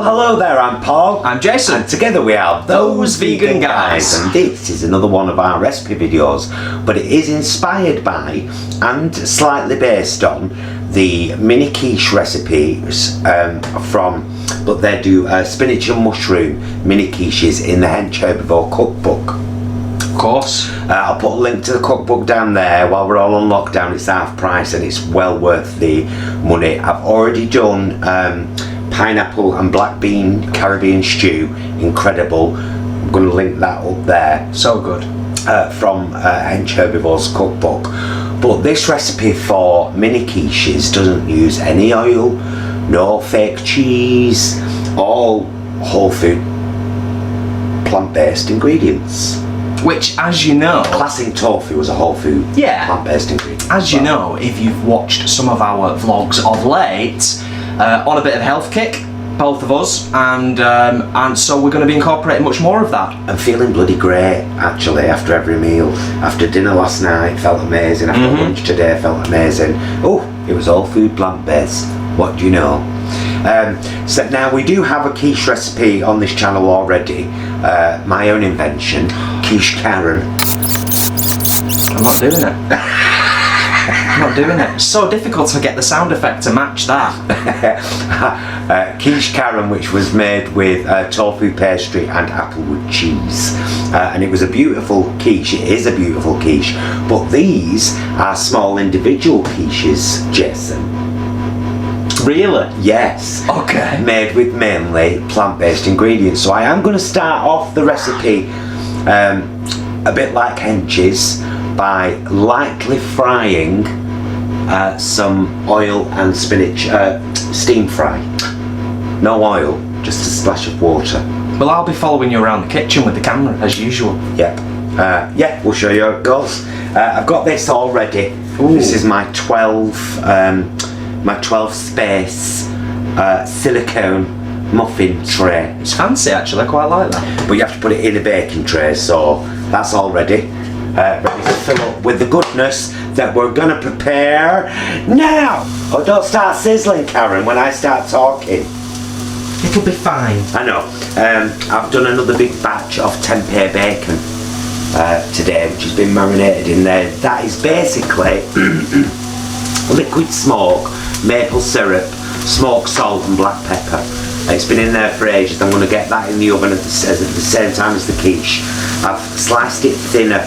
hello there, I'm Paul. I'm Jason. And together we are Those Vegan Guys. And this is another one of our recipe videos, but it is inspired by and slightly based on the mini quiche recipes but they do spinach and mushroom mini quiches in the Hench Herbivore cookbook. Of course. I'll put a link to the cookbook down there. While we're all on lockdown, it's half price and it's well worth the money. I've already done pineapple and black bean Caribbean stew, incredible. I'm going to link that up there. So good. From Hench Herbivore's cookbook. But this recipe for mini quiches doesn't use any oil, no fake cheese, all whole food, plant-based ingredients. Which, as you know, Classing tofu as a whole food, plant-based ingredient. As you know, if you've watched some of our vlogs of late, on a bit of a health kick, both of us, and so we're going to be incorporating much more of that. I'm feeling bloody great, actually, after every meal. After dinner last night, felt amazing. After lunch today, felt amazing. Oh, it was all food plant-based. What do you know? So now we do have a quiche recipe on this channel already. My own invention, quiche Karen. I'm not doing it. I'm not doing it. It's so difficult to get the sound effect to match that. Quiche Karen, which was made with tofu pastry and applewood cheese. And it was a beautiful quiche. It is a beautiful quiche. But these are small individual quiches, Jason. Really? Yes. Okay. Made with mainly plant-based ingredients. So I am going to start off the recipe a bit like Hench's by lightly frying some oil and spinach, steam fry. No oil, just a splash of water. Well, I'll be following you around the kitchen with the camera, as usual. Yep. Yeah, we'll show you how it goes. I've got this all ready. Ooh. This is my 12 space silicone muffin tray. It's fancy, actually. I quite like that. But you have to put it in a baking tray, so that's all ready. Ready to fill up with the goodness that we're going to prepare now. Oh, don't start sizzling, Karen, when I start talking. It'll be fine. I know. I've done another big batch of tempeh bacon today, which has been marinated in there. That is basically liquid smoke, maple syrup, smoked salt and black pepper. It's been in there for ages. I'm going to get that in the oven at the same time as the quiche. I've sliced it thinner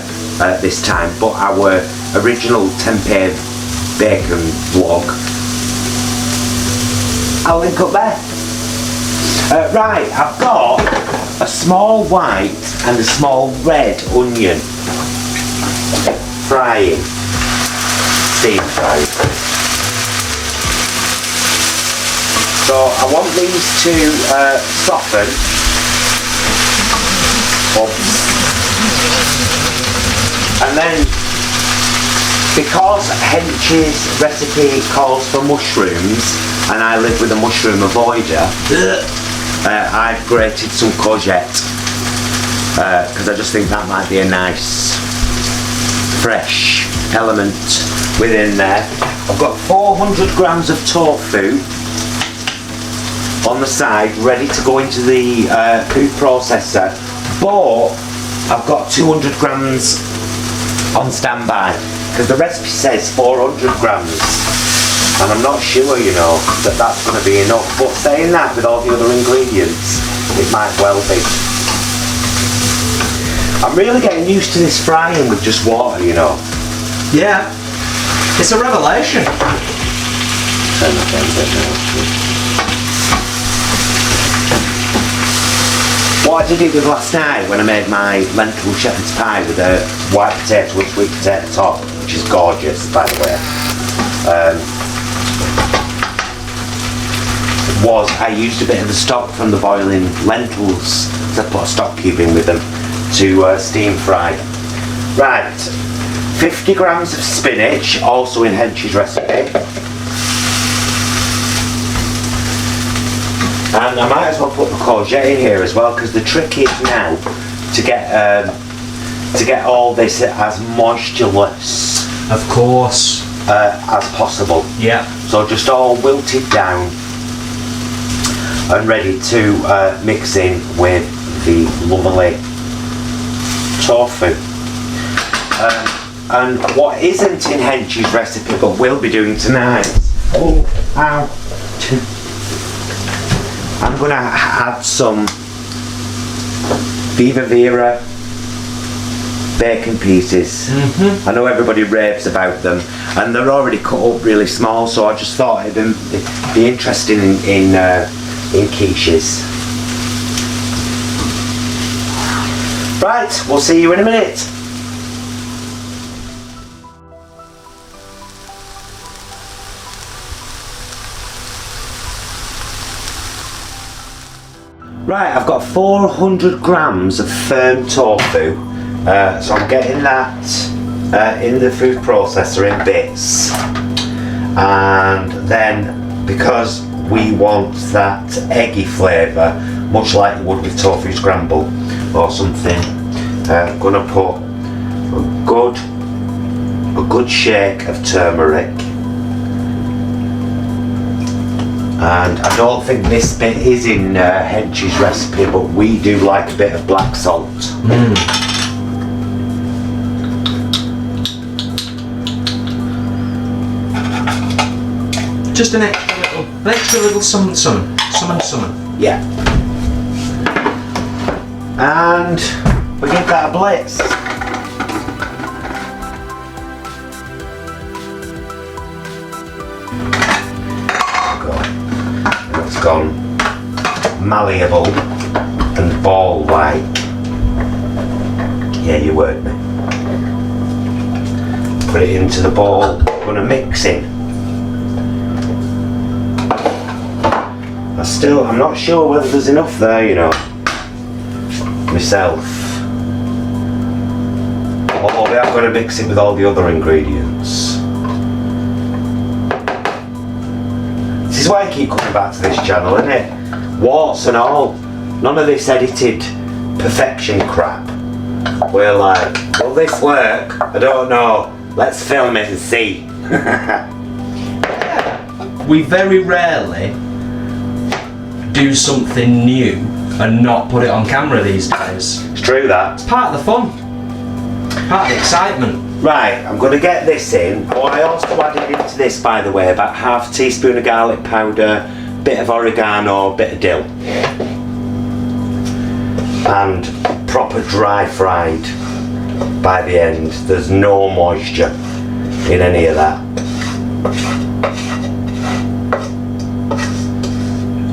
this time, but our original tempeh bacon vlog, I'll link up there. Right, I've got a small white and a small red onion frying, steam frying. So I want these to soften. Oops. And then, because Hench's recipe calls for mushrooms, and I live with a mushroom avoider, I've grated some courgette, because I just think that might be a nice, fresh element within there. I've got 400 grams of tofu on the side, ready to go into the food processor, but I've got 200 grams on standby, because the recipe says 400 grams, and I'm not sure, you know, that that's going to be enough, but saying that with all the other ingredients, it might well be. I'm really getting used to this frying with just water, you know. Yeah, it's a revelation. Turn that down a bit now. What I did it with last night when I made my lentil shepherd's pie with a white potato and sweet potato top, which is gorgeous, by the way, was I used a bit of the stock from the boiling lentils, so I put a stock cube in with them to steam fry. Right, 50 grams of spinach, also in Hench's recipe. And I might as well put the courgette in here as well, because the trick is now to get all this as moistureless, of course, as possible. Yeah. So just all wilted down. and ready to mix in with the lovely tofu. And what isn't in Hench's recipe but we'll be doing tonight, I'm going to add some Viva Vera bacon pieces. I know everybody raves about them and they're already cut up really small, so I just thought it'd be interesting in quiches. Right, we'll see you in a minute. Right, I've got 400 grams of firm tofu, so I'm getting that in the food processor in bits, and then because we want that eggy flavour, much like you would with tofu scramble or something, I'm going to put a good shake of turmeric. And I don't think this bit is in Hench's recipe, but we do like a bit of black salt. Just an extra little summon. Yeah. And we give that a blitz. It's gone malleable and ball-like. Yeah, you heard me. Put it into the bowl. Gonna mix in. I'm not sure whether there's enough there, you know, myself. Although we are going to mix it with all the other ingredients. This is why I keep coming back to this channel, isn't it? Warts and all. None of this edited perfection crap. We're like, will this work? I don't know. Let's film it and see. We very rarely do something new and not put it on camera these days. It's true that. It's part of the fun. Part of the excitement. Right, I'm going to get this in. Oh, I also added into this, by the way, about half a teaspoon of garlic powder, bit of oregano, bit of dill. And proper dry fried by the end. There's no moisture in any of that.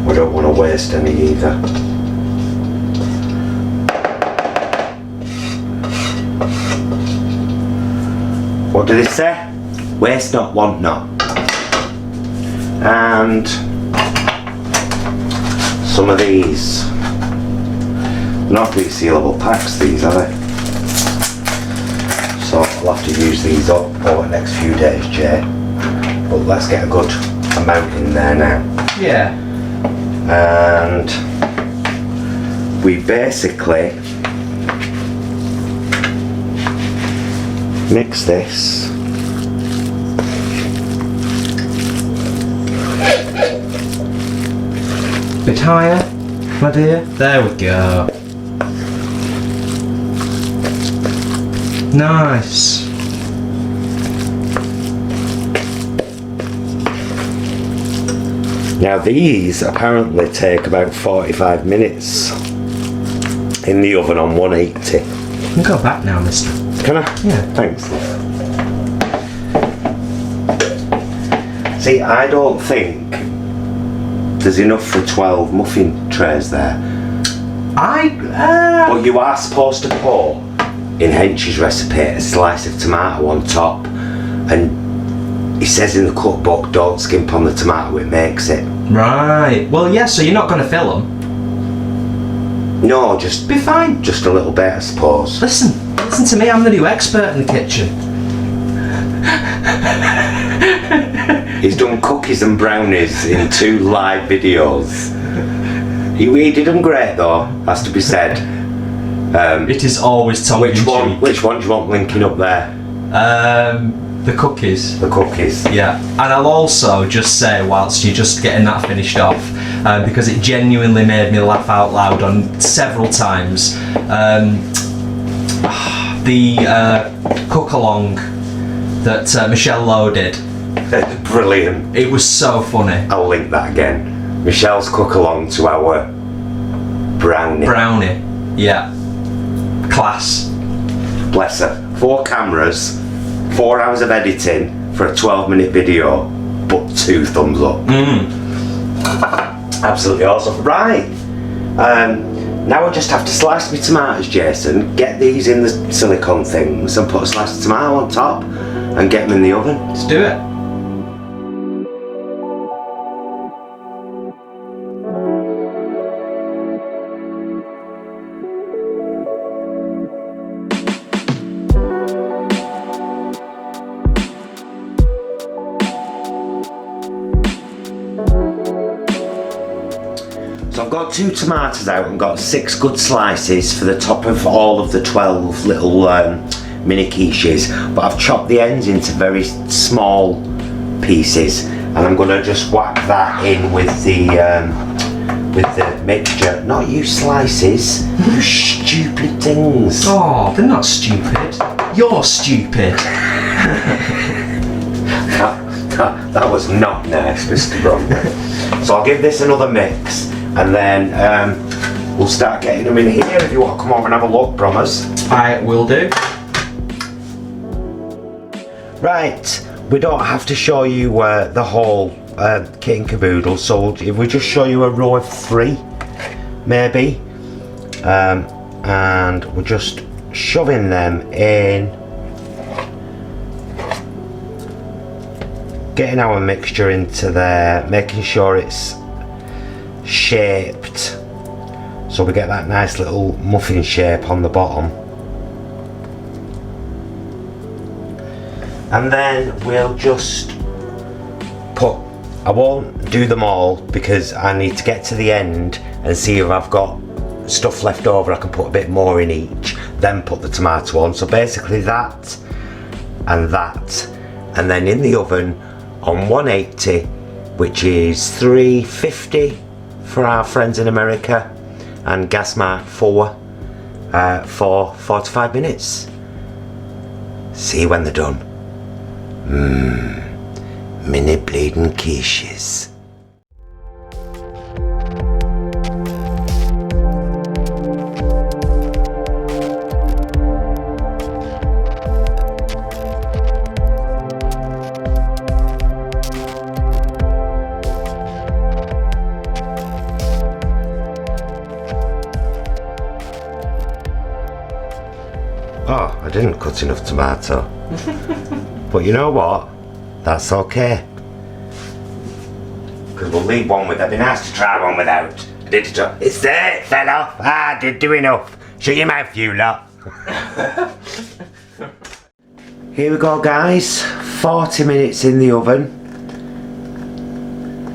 We don't want to waste any either. What did it say? Waste not, want not. And some of these. Not really sealable packs, these, are they? So I'll have to use these up over the next few days, Jay. But let's get a good amount in there now. yeah. And we basically mix this. Bit higher, my dear. There we go. Nice. Now these apparently take about 45 minutes in the oven on 180. You can go back now, mister. Can I? Yeah. Thanks. See, I don't think there's enough for 12 muffin trays there. But you are supposed to pour, in Hench's recipe, a slice of tomato on top, and he says in the cookbook, don't skimp on the tomato, it makes it. Right. Well, yeah, so you're not going to fill them. No, just Be fine. just a little bit, I suppose. Listen to me, I'm the new expert in the kitchen. He's done cookies and brownies in 2 live videos. He did them great though, has to be said. It is always tongue in cheek. Which one do you want linking up there? The cookies. The cookies. Yeah, and I'll also just say, whilst you're just getting that finished off, because it genuinely made me laugh out loud on several times. The cook-along that Michelle Lowe did. Brilliant. It was so funny. I'll link that again. Michelle's cook-along to our brownie. Brownie, yeah. Class. Bless her. 4 cameras, 4 hours of editing for a 12-minute video, but 2 thumbs up. Absolutely awesome. Right. Now I just have to slice my tomatoes, Jason, get these in the silicone things and put a slice of tomato on top and get them in the oven. Let's do it. So I've got 2 tomatoes out and got 6 good slices for the top of all of the 12 little mini quiches, but I've chopped the ends into very small pieces, and I'm going to just whack that in with the mixture. Not you slices, you stupid things. Oh, they're not stupid. You're stupid. That was not nice, Mr. Bromley. So I'll give this another mix, and then we'll start getting them in here. If you want to come over and have a look, Brommers. I will do. Right, we don't have to show you the whole kit and caboodle, so if we just show you a row of 3, maybe, and we're just shoving them in, getting our mixture into there, making sure it's shaped so we get that nice little muffin shape on the bottom. And then we'll just put, I won't do them all because I need to get to the end and see if I've got stuff left over. I can put a bit more in each, then put the tomato on. So basically that and that, and then in the oven on 180, which is 350 for our friends in America, and gas mark 4 for 45 minutes. See you when they're done. Mini bleeding quiches. Oh, I didn't cut enough tomato. But you know what? That's okay. Because we'll leave one with. It'd be nice to try one without. I did it. It's there, it fell off. I did do enough. Shut your mouth, you lot. Here we go, guys. 40 minutes in the oven.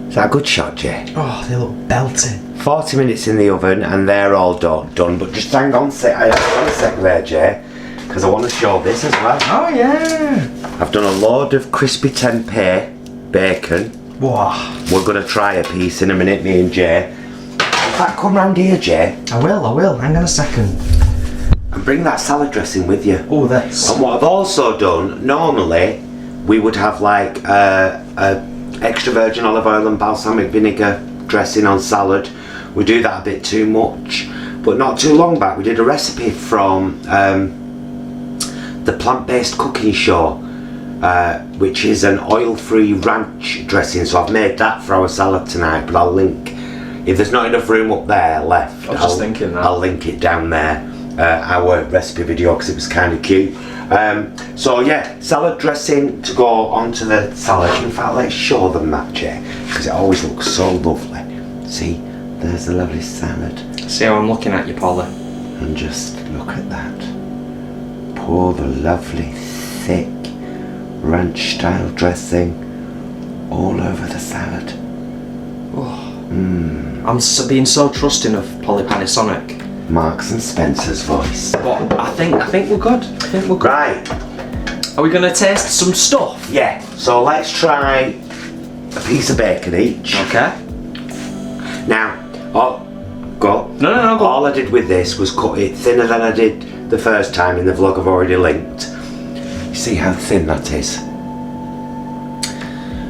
Is that a good shot, Jay? Oh, they look belting. 40 minutes in the oven and they're all done. But just hang on a sec there, Jay, because I want to show this as well. Oh yeah. I've done a load of crispy tempeh bacon. Wow. We're going to try a piece in a minute, me and Jay. In fact, come round here, Jay. I will. Hang on a second. And bring that salad dressing with you. Oh, this. And what I've also done, normally we would have like a extra virgin olive oil and balsamic vinegar dressing on salad. We do that a bit too much. But not too long back, we did a recipe from the plant-based cooking show, which is an oil-free ranch dressing. So I've made that for our salad tonight, but I'll link, if there's not enough room up there left, I was just thinking that. I'll link it down there, our recipe video, because it was kind of cute. So yeah, salad dressing to go onto the salad. In fact, let's show them that, Jay, because it always looks so lovely. See, there's the lovely salad. See how I'm looking at you, Polly? And just look at that. Pour the lovely, thick, ranch-style dressing all over the salad. Oh. I'm being so trusting of Polly Panasonic. Marks and Spencer's voice. But I think we're good. Right. Are we gonna taste some stuff? Yeah. So let's try a piece of bacon each. Okay. Now, go. No, go. All I did with this was cut it thinner than I did the first time in the vlog I've already linked. You see how thin that is?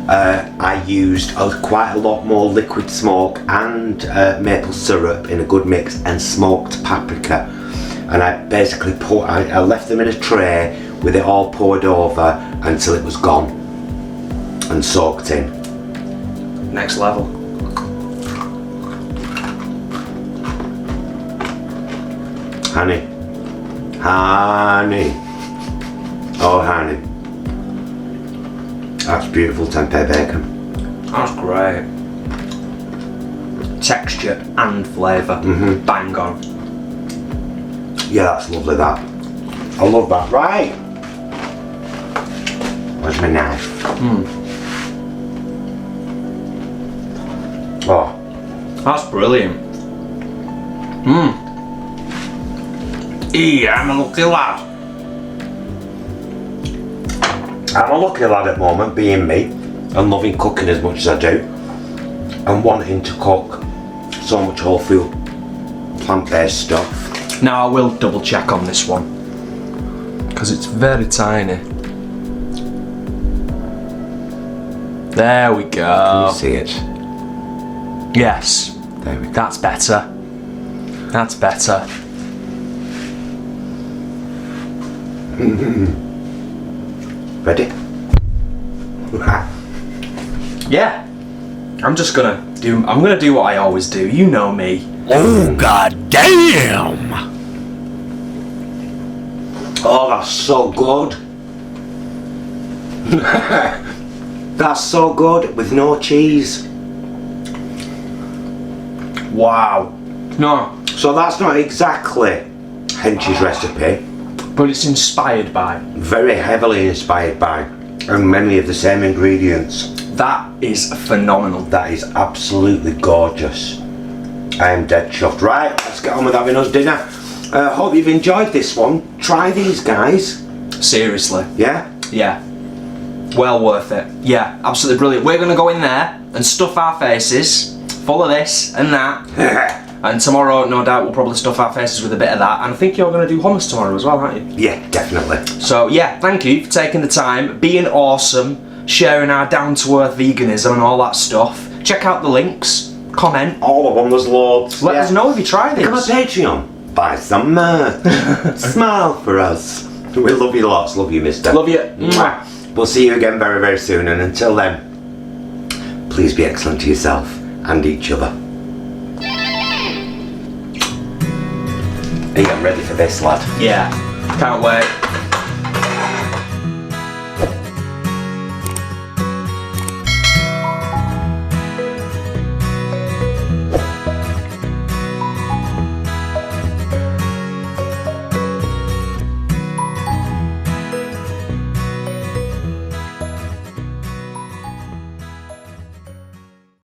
I used quite a lot more liquid smoke and maple syrup in a good mix and smoked paprika. And I basically I left them in a tray with it all poured over until it was gone and soaked in. Next level. Honey. Honey. Oh, honey. That's beautiful tempeh bacon. That's great. Texture and flavour. Bang on. Yeah, that's lovely, that. I love that. Right. Where's my knife? Oh. That's brilliant. I'm a lucky lad. I'm a lucky lad at the moment, being me, and loving cooking as much as I do, and wanting to cook so much whole food, plant-based stuff. Now I will double check on this one, because it's very tiny. There we go. Can you see it? Yes. There we go. That's better. That's better. Ready? Yeah. I'm gonna do what I always do. You know me. Oh, god damn! Oh, that's so good. That's so good with no cheese. Wow. No. So that's not exactly Hench's recipe. But it's inspired by. Very heavily inspired by, and many of the same ingredients. That is phenomenal. That is absolutely gorgeous. I am dead chuffed. Right, let's get on with having us dinner. Hope you've enjoyed this one. Try these, guys. Seriously. Yeah? Yeah. Well worth it. Yeah, absolutely brilliant. We're gonna go in there and stuff our faces full of this and that. And tomorrow, no doubt, we'll probably stuff our faces with a bit of that. And I think you're going to do hummus tomorrow as well, aren't you? Yeah, definitely. So, yeah, thank you for taking the time, being awesome, sharing our down-to-earth veganism and all that stuff. Check out the links, comment. All of them, there's loads. Let us know if you try this. Come on Patreon, buy some merch. Smile for us. We love you lots, love you, mister. Love you. Mwah. We'll see you again very, very soon. And until then, please be excellent to yourself and each other. Are you getting ready for this, lad? Yeah, can't wait.